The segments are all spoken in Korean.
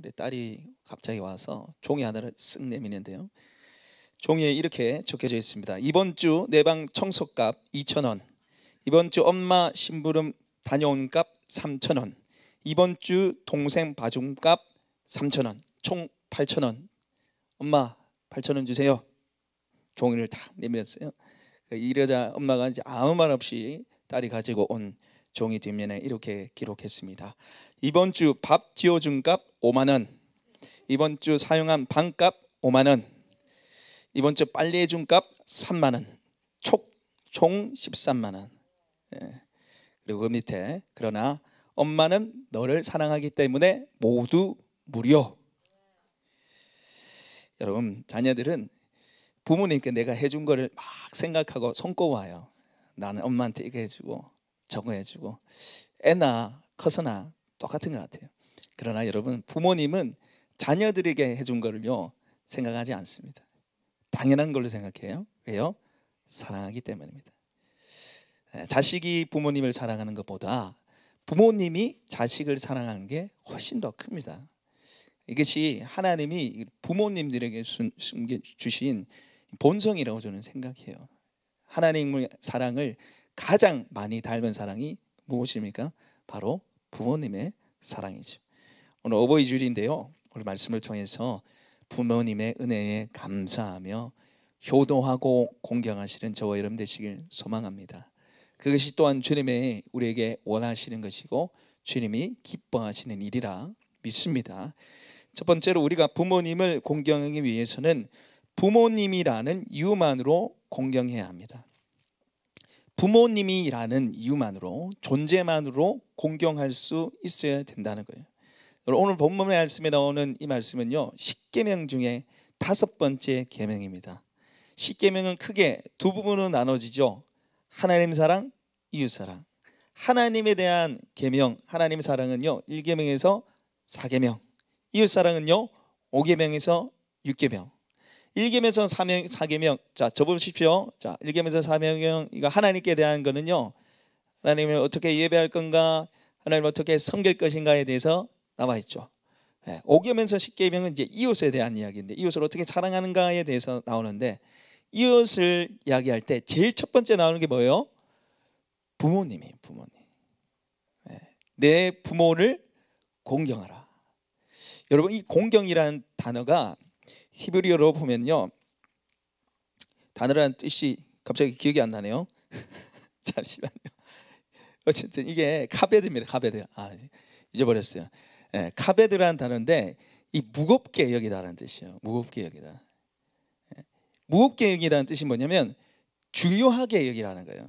우리 딸이 갑자기 와서 종이 하나를 쓱 내미는데요, 종이에 이렇게 적혀져 있습니다. 이번 주 내 방 청소값 2,000원, 이번 주 엄마 심부름 다녀온 값 3,000원, 이번 주 동생 봐줌값 3,000원, 총 8,000원. 엄마 8,000원 주세요. 종이를 다 내밀었어요. 이러자 엄마가 이제 아무 말 없이 딸이 가지고 온 종이 뒷면에 이렇게 기록했습니다. 이번 주 밥 지어준 값 5만 원, 이번 주 사용한 방값 5만 원, 이번 주 빨래해 준 값 3만 원, 총 13만 원. 그리고 그 밑에 그러나 엄마는 너를 사랑하기 때문에 모두 무료. 여러분, 자녀들은 부모님께 내가 해준 거를 막 생각하고 손꼽아요. 나는 엄마한테 이거 해주고 저거 해주고. 애나 커서나 똑같은 것 같아요. 그러나 여러분, 부모님은 자녀들에게 해준 거를요 생각하지 않습니다. 당연한 걸로 생각해요. 왜요? 사랑하기 때문입니다. 자식이 부모님을 사랑하는 것보다 부모님이 자식을 사랑하는 게 훨씬 더 큽니다. 이것이 하나님이 부모님들에게 주신 본성이라고 저는 생각해요. 하나님의 사랑을 가장 많이 닮은 사랑이 무엇입니까? 바로 부모님의 사랑이죠. 오늘 어버이 주일인데요, 오늘 말씀을 통해서 부모님의 은혜에 감사하며 효도하고 공경하시는 저와 여러분 되시길 소망합니다. 그것이 또한 주님의 우리에게 원하시는 것이고 주님이 기뻐하시는 일이라 믿습니다. 첫 번째로 우리가 부모님을 공경하기 위해서는 부모님이라는 이유만으로 공경해야 합니다. 부모님이라는 이유만으로, 존재만으로 공경할 수 있어야 된다는 거예요. 오늘 본문의 말씀에 나오는 이 말씀은요, 10계명 중에 5번째 계명입니다. 10계명은 크게 두 부분으로 나눠지죠. 하나님 사랑, 이웃 사랑. 하나님에 대한 계명, 하나님 사랑은요 1계명에서 4계명, 이웃 사랑은요 5계명에서 6계명. 1계명에서 4계명, 자 접으십시오. 자 1계명에서 4계명, 이거 하나님께 대한 거는요, 하나님을 어떻게 예배할 건가, 하나님을 어떻게 섬길 것인가에 대해서 나와 있죠. 5계명에서 10계명은 이제 이웃에 대한 이야기인데, 이웃을 어떻게 사랑하는가에 대해서 나오는데, 이웃을 이야기할 때 제일 첫 번째 나오는 게 뭐예요? 부모님이에요. 부모님. 내 부모를 공경하라. 여러분, 이 공경이라는 단어가 히브리어로 보면요, 단어라는 뜻이 갑자기 기억이 안 나네요. 잠시만요. 어쨌든 이게 카베드입니다. 카베드. 잊어버렸어요. 카베드라는 단어인데, 이 무겁게 여기다라는 뜻이에요. 무겁게 여기다. 무겁게 여기라는 뜻이 뭐냐면 중요하게 여기라는 거예요.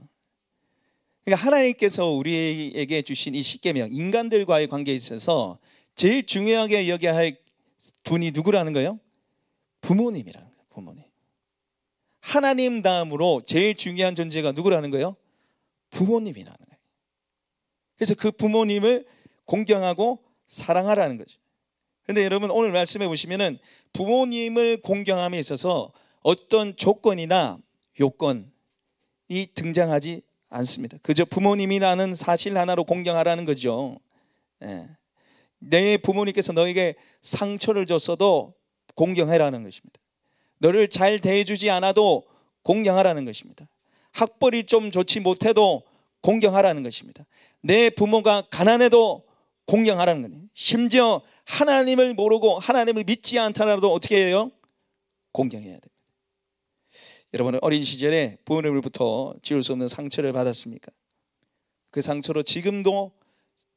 그러니까 하나님께서 우리에게 주신 이 십계명, 인간들과의 관계에 있어서 제일 중요하게 여겨야 할 분이 누구라는 거예요? 부모님이라는 거예요. 부모님. 하나님 다음으로 제일 중요한 존재가 누구라는 거예요? 부모님이라는 거예요. 그래서 그 부모님을 공경하고 사랑하라는 거죠. 그런데 여러분, 오늘 말씀해 보시면은 부모님을 공경함에 있어서 어떤 조건이나 요건이 등장하지 않습니다. 그저 부모님이라는 사실 하나로 공경하라는 거죠. 내 부모님께서 너에게 상처를 줬어도 공경하라는 것입니다. 너를 잘 대해주지 않아도 공경하라는 것입니다. 학벌이 좀 좋지 못해도 공경하라는 것입니다. 내 부모가 가난해도 공경하라는 거예요. 심지어 하나님을 모르고 하나님을 믿지 않더라도 어떻게 해요? 공경해야 됩니다. 여러분은 어린 시절에 부모님으로부터 지울 수 없는 상처를 받았습니까? 그 상처로 지금도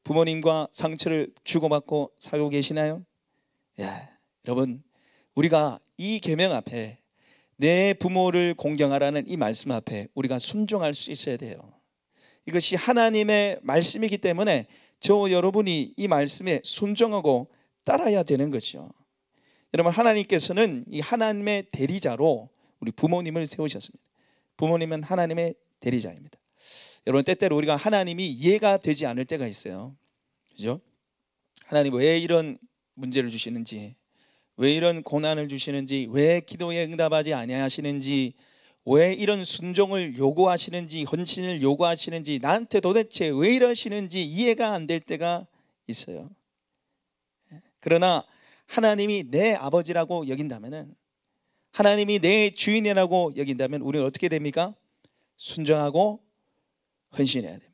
부모님과 상처를 주고받고 살고 계시나요? 여러분, 우리가 이 계명 앞에, 내 부모를 공경하라는 이 말씀 앞에 우리가 순종할 수 있어야 돼요. 이것이 하나님의 말씀이기 때문에 저와 여러분이 이 말씀에 순종하고 따라야 되는 거죠. 여러분, 하나님께서는 이 하나님의 대리자로 우리 부모님을 세우셨습니다. 부모님은 하나님의 대리자입니다. 여러분, 때때로 우리가 하나님이 이해가 되지 않을 때가 있어요. 그죠? 하나님 왜 이런 문제를 주시는지, 왜 이런 고난을 주시는지, 왜 기도에 응답하지 아니하시는지, 왜 이런 순종을 요구하시는지, 헌신을 요구하시는지, 나한테 도대체 왜 이러시는지 이해가 안 될 때가 있어요. 그러나 하나님이 내 아버지라고 여긴다면은, 하나님이 내 주인이라고 여긴다면 우리는 어떻게 됩니까? 순종하고 헌신해야 됩니다.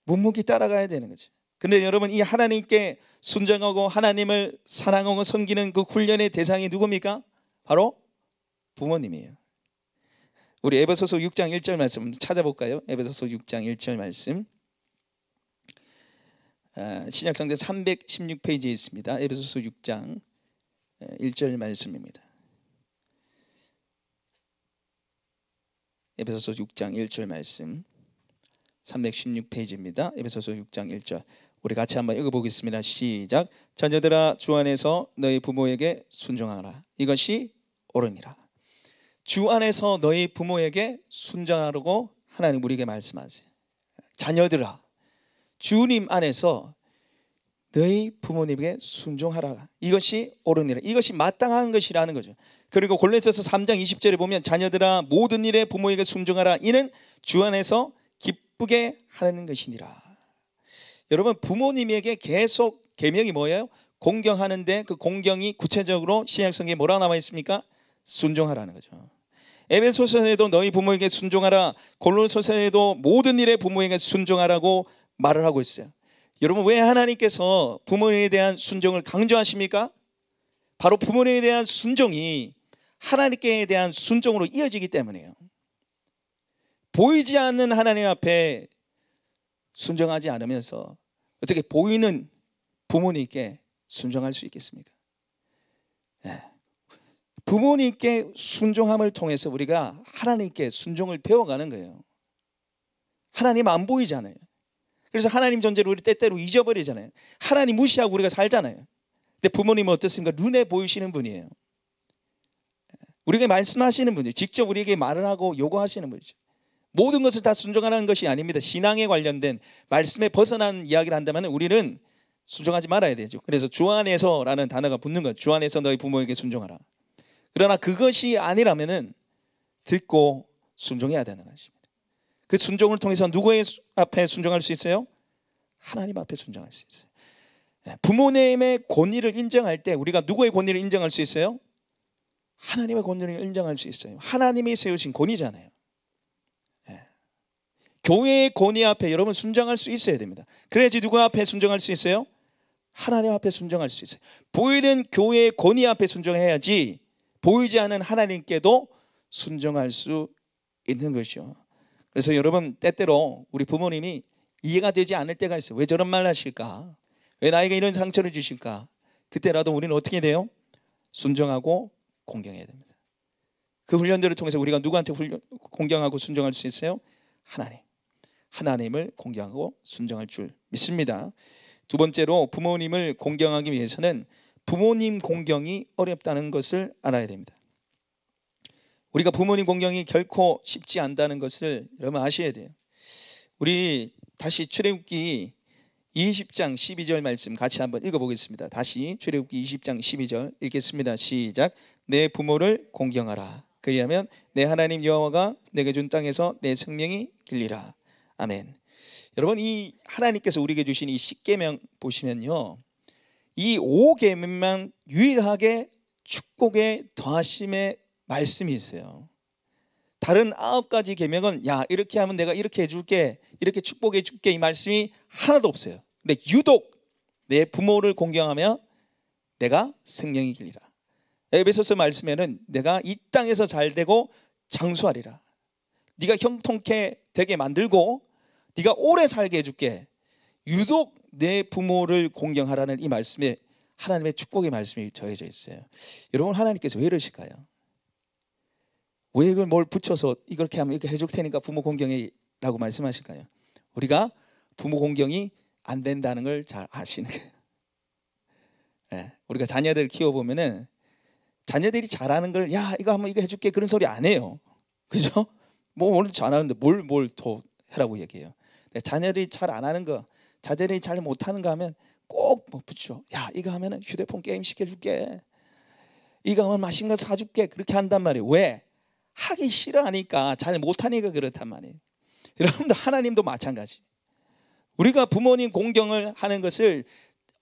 묵묵히 따라가야 되는 거죠. 근데 여러분, 이 하나님께 순종하고 하나님을 사랑하고 섬기는 그 훈련의 대상이 누굽니까? 바로 부모님이에요. 우리 에베소서 6장 1절 말씀 찾아볼까요? 에베소서 6장 1절 말씀, 신약성경 316페이지에 있습니다. 에베소서 6장 1절 말씀입니다. 에베소서 6장 1절 말씀 316페이지입니다. 에베소서 6장 1절 우리 같이 한번 읽어보겠습니다. 시작. 자녀들아, 주 안에서 너희 부모에게 순종하라. 이것이 옳으니라. 주 안에서 너희 부모에게 순종하라고 하나님 우리에게 말씀하세요. 자녀들아, 주님 안에서 너희 부모님에게 순종하라. 이것이 옳으니라. 이것이 마땅한 것이라는 거죠. 그리고 골로새서 3장 20절에 보면 자녀들아, 모든 일에 부모에게 순종하라. 이는 주 안에서 기쁘게 하는 것이니라. 여러분, 부모님에게 계속 계명이 뭐예요? 공경하는데 그 공경이 구체적으로 신약성경에 뭐라고 나와 있습니까? 순종하라는 거죠. 에베소서에도 너희 부모에게 순종하라, 골로새서에도 모든 일에 부모에게 순종하라고 말을 하고 있어요. 여러분, 왜 하나님께서 부모님에 대한 순종을 강조하십니까? 바로 부모님에 대한 순종이 하나님께 대한 순종으로 이어지기 때문이에요. 보이지 않는 하나님 앞에 순종하지 않으면서 어떻게 보이는 부모님께 순종할 수 있겠습니까? 부모님께 순종함을 통해서 우리가 하나님께 순종을 배워가는 거예요. 하나님 안 보이잖아요. 그래서 하나님 존재를 우리 때때로 잊어버리잖아요. 하나님 무시하고 우리가 살잖아요. 근데 부모님은 어떻습니까? 눈에 보이시는 분이에요. 우리에게 말씀하시는 분이에요. 직접 우리에게 말을 하고 요구하시는 분이죠. 모든 것을 다 순종하라는 것이 아닙니다. 신앙에 관련된 말씀에 벗어난 이야기를 한다면 우리는 순종하지 말아야 되죠. 그래서 주 안에서라는 단어가 붙는 거죠. 주 안에서 너희 부모에게 순종하라. 그러나 그것이 아니라면은 듣고 순종해야 되는 것입니다. 그 순종을 통해서 누구의 앞에 순종할 수 있어요? 하나님 앞에 순종할 수 있어요. 부모님의 권위를 인정할 때 우리가 누구의 권위를 인정할 수 있어요? 하나님의 권위를 인정할 수 있어요. 하나님이 세우신 권위잖아요. 교회의 권위 앞에 여러분 순종할 수 있어야 됩니다. 그래야지 누구 앞에 순종할 수 있어요? 하나님 앞에 순종할 수 있어요. 보이는 교회의 권위 앞에 순종해야지 보이지 않은 하나님께도 순종할 수 있는 것이죠. 그래서 여러분, 때때로 우리 부모님이 이해가 되지 않을 때가 있어요. 왜 저런 말 하실까? 왜 나에게 이런 상처를 주실까? 그때라도 우리는 어떻게 돼요? 순종하고 공경해야 됩니다. 그 훈련들을 통해서 우리가 누구한테 공경하고 순종할 수 있어요? 하나님을 공경하고 순종할 줄 믿습니다. 두 번째로, 부모님을 공경하기 위해서는 부모님 공경이 어렵다는 것을 알아야 됩니다. 우리가 부모님 공경이 결코 쉽지 않다는 것을 여러분 아셔야 돼요. 우리 다시 출애굽기 20장 12절 말씀 같이 한번 읽어보겠습니다. 다시 출애굽기 20장 12절 읽겠습니다. 시작. 내 부모를 공경하라. 그리하면 내 하나님 여호와가 내게 준 땅에서 내 생명이 길리라. 아멘. 여러분, 이 하나님께서 우리에게 주신 이 10계명 보시면요, 이 5계명만 유일하게 축복의 더하심의 말씀이 있어요. 다른 9가지 계명은 야, 이렇게 하면 내가 이렇게 해줄게, 이렇게 축복해 줄게, 이 말씀이 하나도 없어요. 근데 유독 내 부모를 공경하며 내가 생명이 길리라. 에베소서 말씀에는 내가 이 땅에서 잘되고 장수하리라. 네가 형통케 되게 만들고 네가 오래 살게 해줄게. 유독 내 부모를 공경하라는 이 말씀에 하나님의 축복의 말씀이 더해져 있어요. 여러분, 하나님께서 왜 이러실까요? 왜 이걸 뭘 붙여서 이렇게 하면 이렇게 해줄 테니까 부모 공경해 라고 말씀하실까요? 우리가 부모 공경이 안 된다는 걸 잘 아시는 거예요. 네, 우리가 자녀들 키워보면은 자녀들이 잘하는 걸 야, 이거 하면 이거 해줄게, 그런 소리 안 해요. 그죠? 뭐 오늘 잘하는데 뭘 더 해라고 얘기해요. 자녀들이 잘 안 하는 거, 자녀들이 잘 못하는 거 하면 꼭 뭐 붙여. 야, 이거 하면 휴대폰 게임 시켜줄게, 이거 하면 맛있는 거 사줄게, 그렇게 한단 말이에요. 왜? 하기 싫어하니까, 잘 못하니까 그렇단 말이에요. 여러분들, 하나님도 마찬가지. 우리가 부모님 공경을 하는 것을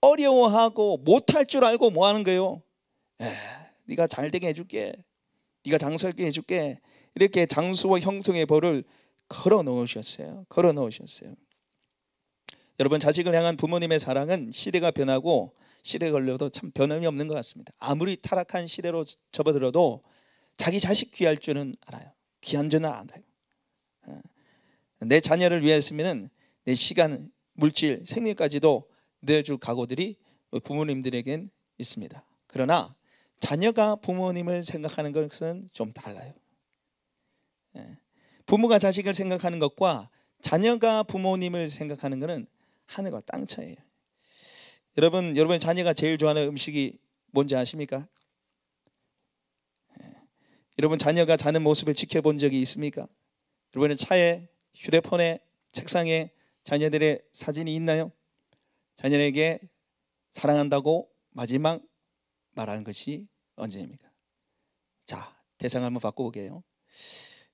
어려워하고 못할 줄 알고 뭐 하는 거예요? 네가 잘 되게 해줄게, 네가 장수하게 해줄게, 이렇게 장수와 형통의 벌을 걸어 놓으셨어요. 걸어 놓으셨어요. 여러분, 자식을 향한 부모님의 사랑은 시대가 변하고 시대에 걸려도 참 변함이 없는 것 같습니다. 아무리 타락한 시대로 접어들어도 자기 자식 귀할 줄은 알아요. 귀한 줄은 알아요. 내 자녀를 위해서는 내 시간, 물질, 생명까지도 내줄 각오들이 부모님들에겐 있습니다. 그러나 자녀가 부모님을 생각하는 것은 좀 달라요. 부모가 자식을 생각하는 것과 자녀가 부모님을 생각하는 것은 하늘과 땅 차이예요. 여러분의 자녀가 제일 좋아하는 음식이 뭔지 아십니까? 여러분, 자녀가 자는 모습을 지켜본 적이 있습니까? 여러분의 차에, 휴대폰에, 책상에 자녀들의 사진이 있나요? 자녀에게 사랑한다고 마지막 말하는 것이 언제입니까? 자, 대상 한번 바꿔볼게요.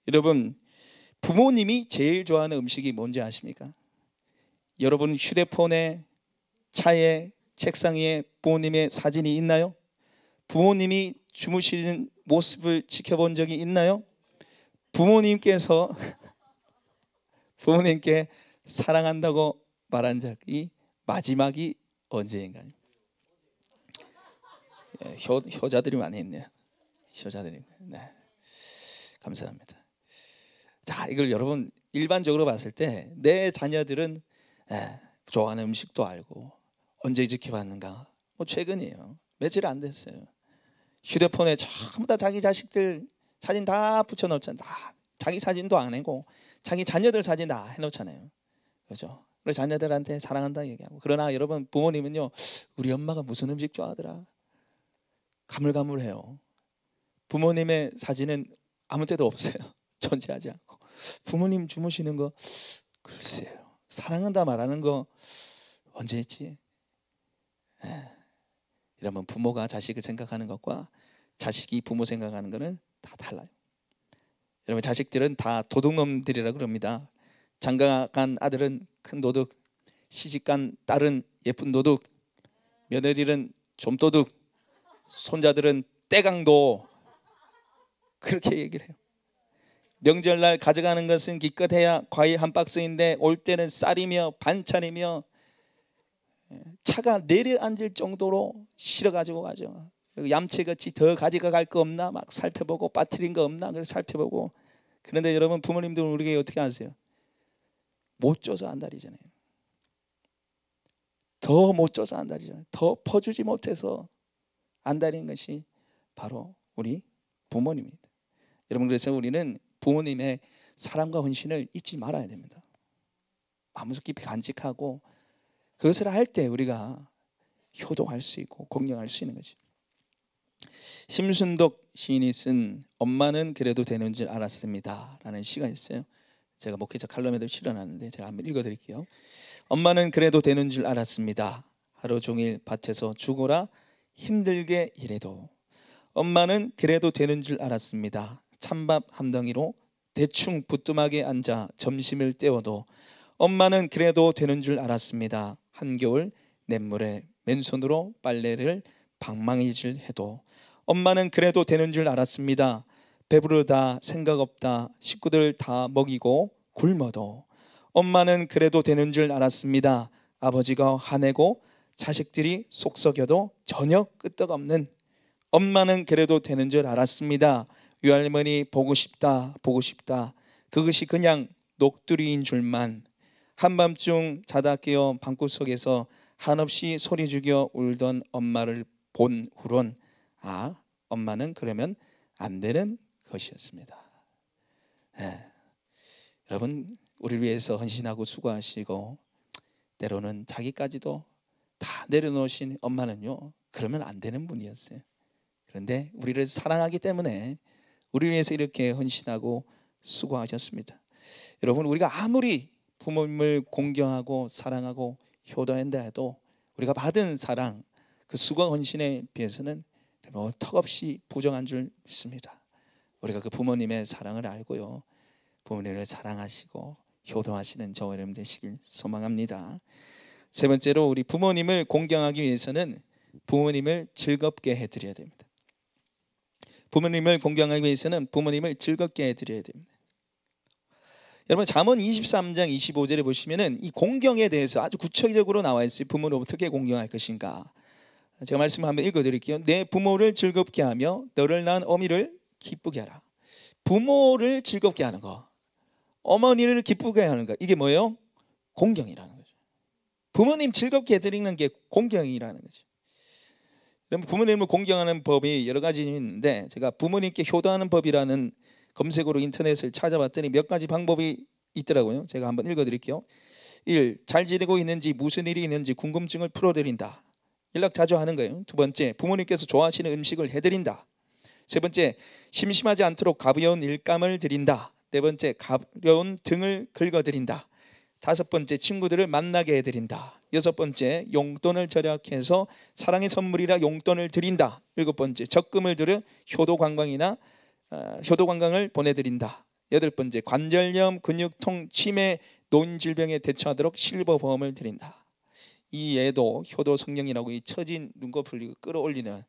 여러분, 부모님이 제일 좋아하는 음식이 뭔지 아십니까? 여러분 휴대폰에, 차에, 책상 위에 부모님의 사진이 있나요? 부모님이 주무시는 모습을 지켜본 적이 있나요? 부모님께서 부모님께 사랑한다고 말한 적이 마지막이 언제인가요? 효자들이 많이 있네요. 효자들이. 네, 감사합니다. 자, 이걸 여러분 일반적으로 봤을 때 내 자녀들은 좋아하는 음식도 알고 언제 지켜봤는가? 뭐 최근이에요. 며칠 안 됐어요. 휴대폰에 전부 다 자기 자식들 사진 다 붙여놓잖아요. 다 자기 사진도 안 해고 자기 자녀들 사진 다 해놓잖아요. 그렇죠? 그래서 자녀들한테 사랑한다 얘기하고. 그러나 여러분, 부모님은요, 우리 엄마가 무슨 음식 좋아하더라, 가물가물해요. 부모님의 사진은 아무 때도 없어요. 존재하지 않고. 부모님 주무시는 거 글쎄요, 사랑한다 말하는 거 언제 했지? 이러면 부모가 자식을 생각하는 것과 자식이 부모 생각하는 것은 다 달라요. 여러분, 자식들은 다 도둑놈들이라고 그럽니다. 장가간 아들은 큰 도둑, 시집간 딸은 예쁜 도둑, 며느리는 좀도둑, 손자들은 떼강도, 그렇게 얘기를 해요. 명절날 가져가는 것은 기껏해야 과일 한 박스인데 올 때는 쌀이며 반찬이며 차가 내려앉을 정도로 실어가지고 가죠. 그리고 얌체같이 더 가져갈 거 없나 막 살펴보고, 빠뜨린 거 없나 그래서 살펴보고. 그런데 여러분, 부모님들 우리에게 어떻게 하세요? 못 줘서 안달이잖아요. 더 못 줘서 안달이잖아요. 더 퍼주지 못해서 안달인 것이 바로 우리 부모님입니다. 여러분, 그래서 우리는 부모님의 사랑과 헌신을 잊지 말아야 됩니다. 마음속 깊이 간직하고 그것을 할 때 우리가 효도할 수 있고 공경할 수 있는 거지. 심순덕 시인이 쓴 엄마는 그래도 되는 줄 알았습니다 라는 시가 있어요. 제가 목회자 칼럼에도 실어놨는데 제가 한번 읽어드릴게요. 엄마는 그래도 되는 줄 알았습니다. 하루 종일 밭에서 죽어라 힘들게 일해도. 엄마는 그래도 되는 줄 알았습니다. 찬밥 한 덩이로 대충 부뚜막에 앉아 점심을 때워도. 엄마는 그래도 되는 줄 알았습니다. 한겨울 냇물에 맨손으로 빨래를 방망이질 해도. 엄마는 그래도 되는 줄 알았습니다. 배부르다 생각 없다 식구들 다 먹이고 굶어도. 엄마는 그래도 되는 줄 알았습니다. 아버지가 화내고 자식들이 속썩여도 전혀 끄떡없는. 엄마는 그래도 되는 줄 알았습니다. 외할머니 보고 싶다 보고 싶다 그것이 그냥 녹두리인 줄만. 한밤중 자다 깨어 방구석에서 한없이 소리 죽여 울던 엄마를 본 후론 엄마는 그러면 안 되는 것이었습니다. 여러분, 우리를 위해서 헌신하고 수고하시고 때로는 자기까지도 다 내려놓으신 엄마는요, 그러면 안 되는 분이었어요. 그런데 우리를 사랑하기 때문에 우리를 위해서 이렇게 헌신하고 수고하셨습니다. 여러분, 우리가 아무리 부모님을 공경하고 사랑하고 효도한다 해도 우리가 받은 사랑, 그 수고 헌신에 비해서는 턱없이 부정한 줄 믿습니다. 우리가 그 부모님의 사랑을 알고요, 부모님을 사랑하시고 효도하시는 저와 여러분 되시길 소망합니다. 세 번째로 우리 부모님을 공경하기 위해서는 부모님을 즐겁게 해드려야 됩니다. 부모님을 공경하기 위해서는 부모님을 즐겁게 해드려야 됩니다. 여러분 잠언 23장 25절에 보시면은 이 공경에 대해서 아주 구체적으로 나와 있어요. 부모를 어떻게 공경할 것인가. 제가 말씀을 한번 읽어드릴게요. 내 부모를 즐겁게 하며 너를 낳은 어미를 기쁘게 하라. 부모를 즐겁게 하는 거, 어머니를 기쁘게 하는 거, 이게 뭐예요? 공경이라는 거죠. 부모님 즐겁게 해드리는 게 공경이라는 거죠. 여러분 부모님을 공경하는 법이 여러 가지 있는데 제가 부모님께 효도하는 법이라는 검색으로 인터넷을 찾아봤더니 몇 가지 방법이 있더라고요. 제가 한번 읽어드릴게요. 1. 잘 지내고 있는지 무슨 일이 있는지 궁금증을 풀어드린다. 연락 자주 하는 거예요. 두 번째, 부모님께서 좋아하시는 음식을 해드린다. 세 번째, 심심하지 않도록 가벼운 일감을 드린다. 네 번째, 가벼운 등을 긁어드린다. 다섯 번째, 친구들을 만나게 해드린다. 여섯 번째, 용돈을 절약해서 사랑의 선물이라 용돈을 드린다. 일곱 번째, 적금을 들여 효도관광을 보내드린다. 여덟 번째, 관절염, 근육통, 치매, 노인질병에 대처하도록 실버보험을 드린다. 이 예도 효도 성령이라고 이 처진 눈꺼풀 끌어올리는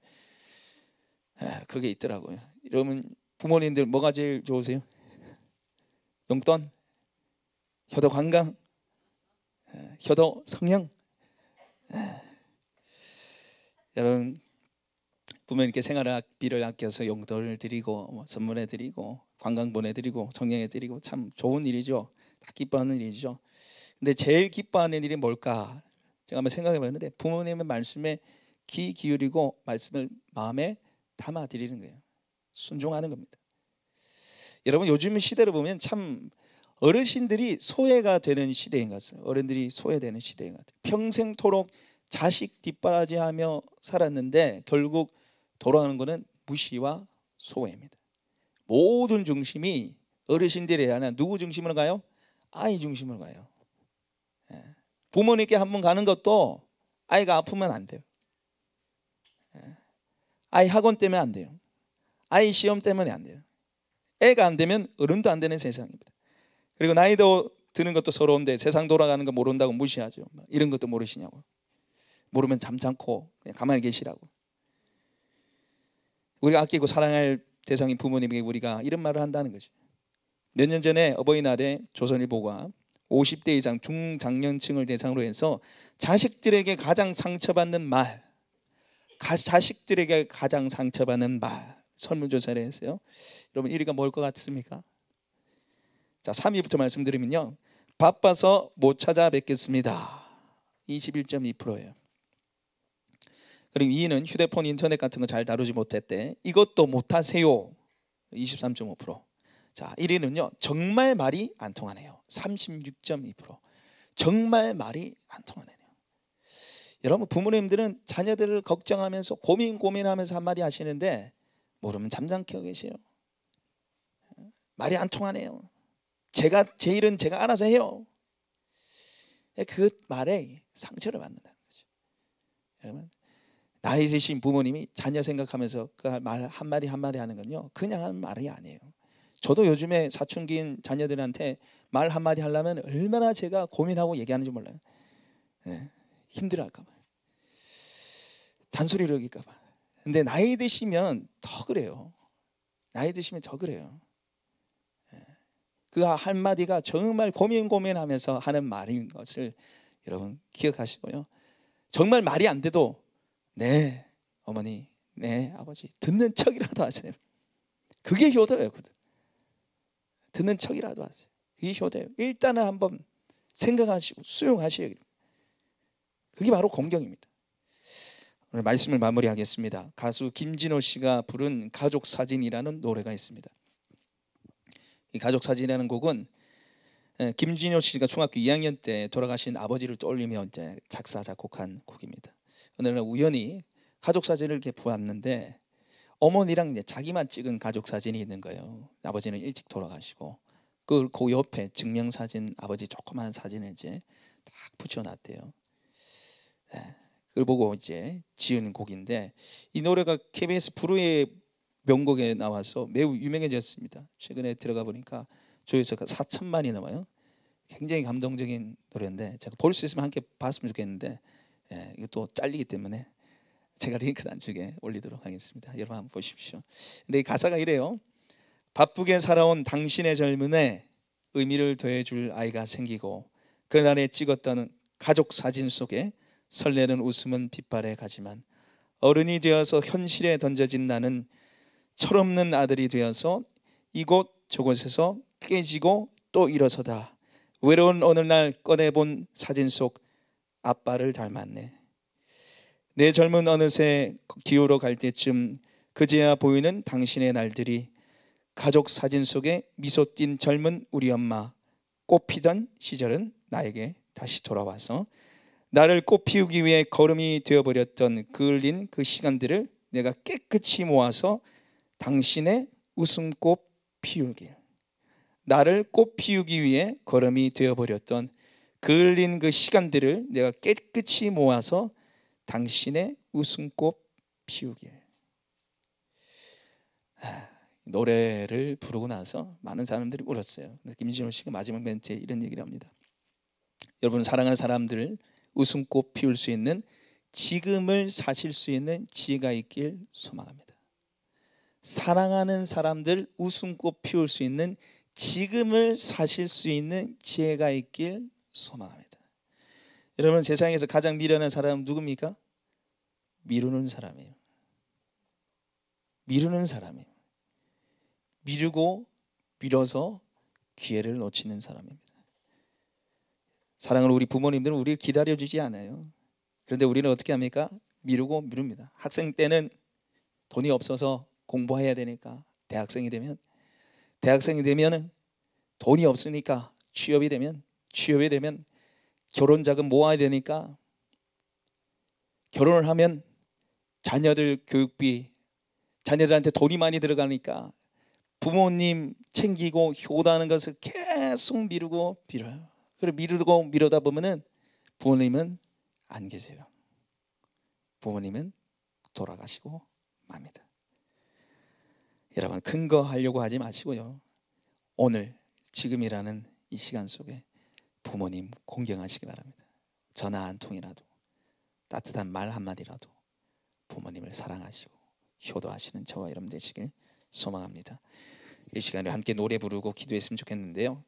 그게 있더라고요. 여러분 부모님들 뭐가 제일 좋으세요? 용돈? 효도 관광? 효도 성령? 여러분 부모님께 생활비를 아껴서 용돈을 드리고 선물해 드리고 관광 보내드리고 성령해 드리고 참 좋은 일이죠. 다 기뻐하는 일이죠. 근데 제일 기뻐하는 일이 뭘까? 제가 한번 생각해 봤는데 부모님의 말씀에 귀 기울이고 말씀을 마음에 담아 드리는 거예요. 순종하는 겁니다. 여러분 요즘 시대를 보면 참 어르신들이 소외가 되는 시대인 것 같습니다. 어른들이 소외되는 시대인 것 같아요. 평생토록 자식 뒷바라지하며 살았는데 결국 돌아가는 것은 무시와 소외입니다. 모든 중심이 어르신들이 아니라 누구 중심으로 가요? 아이 중심으로 가요. 부모님께 한번 가는 것도 아이가 아프면 안 돼요. 아이 학원 때문에 안 돼요. 아이 시험 때문에 안 돼요. 애가 안 되면 어른도 안 되는 세상입니다. 그리고 나이도 드는 것도 서러운데 세상 돌아가는 거 모른다고 무시하죠. 이런 것도 모르시냐고. 모르면 잠잠고 그냥 가만히 계시라고. 우리가 아끼고 사랑할 대상인 부모님에게 우리가 이런 말을 한다는 거죠. 몇 년 전에 어버이날에 조선일보가 50대 이상 중장년층을 대상으로 해서 자식들에게 가장 상처받는 말, 자식들에게 가장 상처받는 말 설문조사를 했어요. 여러분 1위가 뭘 것 같습니까? 자, 3위부터 말씀드리면요, 바빠서 못 찾아뵙겠습니다. 21.2%예요. 그리고 2위는 휴대폰, 인터넷 같은 거 잘 다루지 못했대. 이것도 못하세요. 23.5%. 자, 1위는요, 정말 말이 안 통하네요. 36.2%. 정말 말이 안 통하네요. 여러분 부모님들은 자녀들을 걱정하면서 고민하면서 한마디 하시는데 모르면 잠잠게 계세요. 말이 안 통하네요. 제 일은 제가 알아서 해요. 그 말에 상처를 받는다는 거죠. 여러분 나이 드신 부모님이 자녀 생각하면서 그 말 한마디 하는 건요, 그냥 하는 말이 아니에요. 저도 요즘에 사춘기인 자녀들한테 말 한마디 하려면 얼마나 제가 고민하고 얘기하는지 몰라요. 힘들어할까 봐, 잔소리를 여길까 봐. 근데 나이 드시면 더 그래요. 나이 드시면 더 그래요. 그 한마디가 정말 고민하면서 하는 말인 것을 여러분 기억하시고요. 정말 말이 안 돼도 네 어머니, 네 아버지 듣는 척이라도 하세요. 그게 효도예요. 듣는 척이라도 하세요. 그게 효도예요. 일단은 한번 생각하시고 수용하셔야 돼요. 그게 바로 공경입니다. 오늘 말씀을 마무리하겠습니다. 가수 김진호 씨가 부른 가족사진이라는 노래가 있습니다. 이 가족사진이라는 곡은 김진호 씨가 중학교 2학년 때 돌아가신 아버지를 떠올리며 이제 작사 작곡한 곡입니다. 어느 날 우연히 가족사진을 이렇게 보았는데 어머니랑 이제 자기만 찍은 가족사진이 있는 거예요. 아버지는 일찍 돌아가시고 그 옆에 증명사진, 아버지 조그마한 사진을 이제 딱 붙여놨대요. 그걸 보고 이제 지은 곡인데 이 노래가 KBS 불후의 명곡에 나와서 매우 유명해졌습니다. 최근에 들어가 보니까 조회수가 4천만이 넘어요. 굉장히 감동적인 노래인데 제가 볼 수 있으면 함께 봤으면 좋겠는데 이것도 잘리기 때문에 제가 링크 나중에 올리도록 하겠습니다. 여러분 한번 보십시오. 근데 이 가사가 이래요. 바쁘게 살아온 당신의 젊음에 의미를 더해줄 아이가 생기고 그날에 찍었던 가족 사진 속에 설레는 웃음은 빛발에 가지만 어른이 되어서 현실에 던져진 나는 철없는 아들이 되어서 이곳 저곳에서 깨지고 또 일어서다 외로운 어느 날 꺼내본 사진 속 아빠를 닮았네. 내 젊은 어느새 기울어 갈 때쯤 그제야 보이는 당신의 날들이 가족 사진 속에 미소 띈 젊은 우리 엄마 꽃 피던 시절은 나에게 다시 돌아와서 나를 꽃 피우기 위해 걸음이 되어버렸던 그을린 그 시간들을 내가 깨끗이 모아서 당신의 웃음꽃 피우길. 나를 꽃 피우기 위해 걸음이 되어버렸던 그을린 그 시간들을 내가 깨끗이 모아서 당신의 웃음꽃 피우길. 노래를 부르고 나서 많은 사람들이 울었어요. 김진호 씨가 마지막 멘트에 이런 얘기를 합니다. 여러분, 사랑하는 사람들 웃음꽃 피울 수 있는 지금을 사실 수 있는 지혜가 있길 소망합니다. 사랑하는 사람들 웃음꽃 피울 수 있는 지금을 사실 수 있는 지혜가 있길 소망합니다. 여러분, 세상에서 가장 미련한 사람은 누굽니까? 미루는 사람이에요. 미루는 사람이에요. 미루고 미뤄서 기회를 놓치는 사람입니다. 사랑하는 우리 부모님들은 우리를 기다려주지 않아요. 그런데 우리는 어떻게 합니까? 미루고 미룹니다. 학생 때는 돈이 없어서 공부해야 되니까 대학생이 되면 돈이 없으니까 취업이 되면 결혼 자금 모아야 되니까 결혼을 하면 자녀들 교육비, 자녀들한테 돈이 많이 들어가니까 부모님 챙기고 효도하는 것을 계속 미루고 미뤄요. 그리고 미루고 미루다 보면은 부모님은 안 계세요. 부모님은 돌아가시고 맙니다. 여러분, 큰 거 하려고 하지 마시고요. 오늘 지금이라는 이 시간 속에 부모님 공경하시기 바랍니다. 전화 한 통이라도, 따뜻한 말 한마디라도 부모님을 사랑하시고 효도하시는 저와 여러분 되시길 소망합니다. 이 시간에 함께 노래 부르고 기도했으면 좋겠는데요.